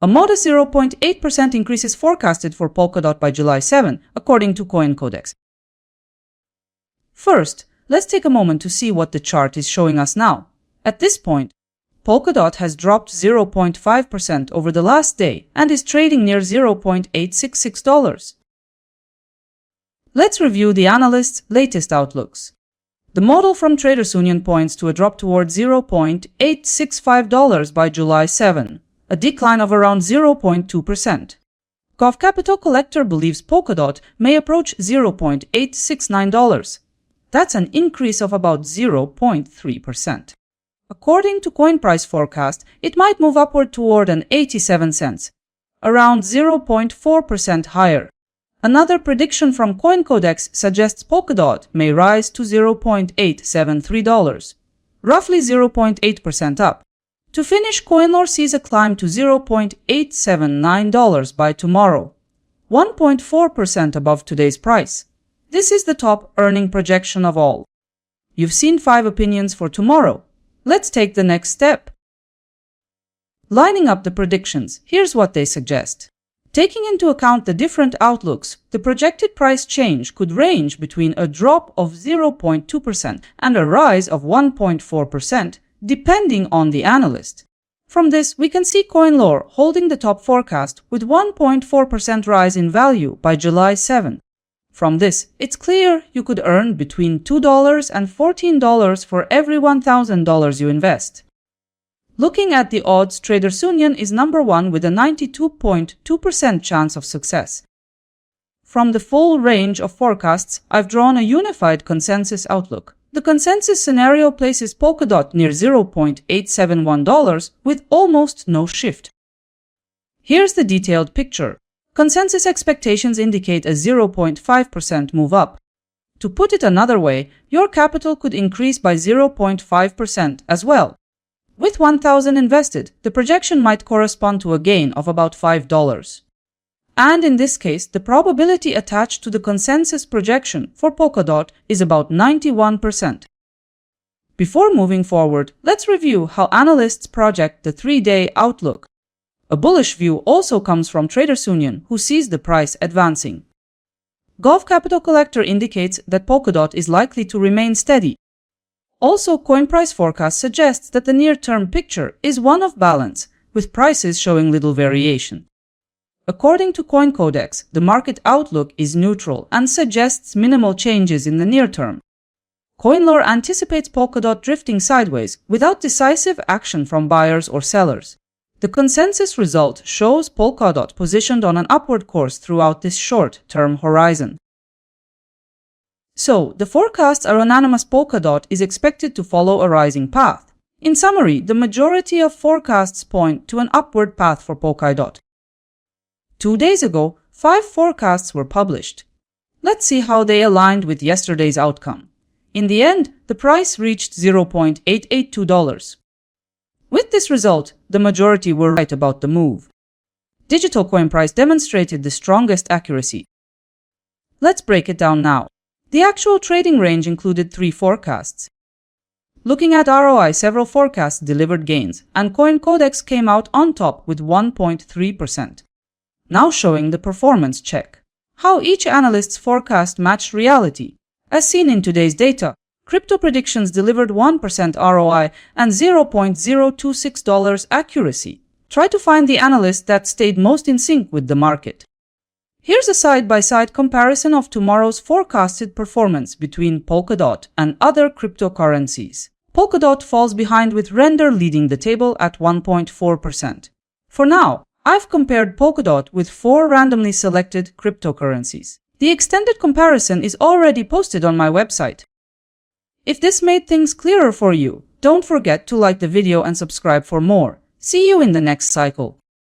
A modest 0.8% increase is forecasted for Polkadot by July 7, according to CoinCodex. First, let's take a moment to see what the chart is showing us now. At this point, Polkadot has dropped 0.5% over the last day and is trading near $0.866. Let's review the analysts' latest outlooks. The model from Traders Union points to a drop towards $0.865 by July 7, a decline of around 0.2%. Gov Capital Collector believes Polkadot may approach $0.869. That's an increase of about 0.3%. According to CoinPrice forecast, it might move upward toward an 87 cents, around 0.4% higher. Another prediction from CoinCodex suggests Polkadot may rise to $0.873, roughly 0.8% up. To finish, CoinLore sees a climb to $0.879 by tomorrow, 1.4% above today's price. This is the top earning projection of all. You've seen 5 opinions for tomorrow. Let's take the next step. Lining up the predictions, here's what they suggest. Taking into account the different outlooks, the projected price change could range between a drop of 0.2% and a rise of 1.4%, depending on the analyst. From this, we can see CoinLore holding the top forecast with 1.4% rise in value by July 7. From this, it's clear you could earn between $2 and $14 for every $1,000 you invest. Looking at the odds, Traders Union is number 1 with a 92.2% chance of success. From the full range of forecasts, I've drawn a unified consensus outlook. The consensus scenario places Polkadot near $0.871 with almost no shift. Here's the detailed picture. Consensus expectations indicate a 0.5% move up. To put it another way, your capital could increase by 0.5% as well. With $1,000 invested, the projection might correspond to a gain of about $5. And in this case, the probability attached to the consensus projection for Polkadot is about 91%. Before moving forward, let's review how analysts project the 3-day outlook. A bullish view also comes from Traders Union, who sees the price advancing. Gov Capital Collector indicates that Polkadot is likely to remain steady. Also, CoinPrice forecast suggests that the near-term picture is one of balance, with prices showing little variation. According to CoinCodex, the market outlook is neutral and suggests minimal changes in the near term. CoinLore anticipates Polkadot drifting sideways without decisive action from buyers or sellers. The consensus result shows Polkadot positioned on an upward course throughout this short-term horizon. So, the forecasts are unanimous. Polkadot is expected to follow a rising path. In summary, the majority of forecasts point to an upward path for Polkadot. 2 days ago, 5 forecasts were published. Let's see how they aligned with yesterday's outcome. In the end, the price reached $0.882. With this result, the majority were right about the move. Digital CoinPrice demonstrated the strongest accuracy. Let's break it down now. The actual trading range included 3 forecasts. Looking at ROI, several forecasts delivered gains, and CoinCodex came out on top with 1.3%. Now showing the performance check. How each analyst's forecast matched reality. As seen in today's data, crypto predictions delivered 1% ROI and $0.026 accuracy. Try to find the analyst that stayed most in sync with the market. Here's a side-by-side comparison of tomorrow's forecasted performance between Polkadot and other cryptocurrencies. Polkadot falls behind with Render leading the table at 1.4%. For now, I've compared Polkadot with 4 randomly selected cryptocurrencies. The extended comparison is already posted on my website. If this made things clearer for you, don't forget to like the video and subscribe for more. See you in the next cycle.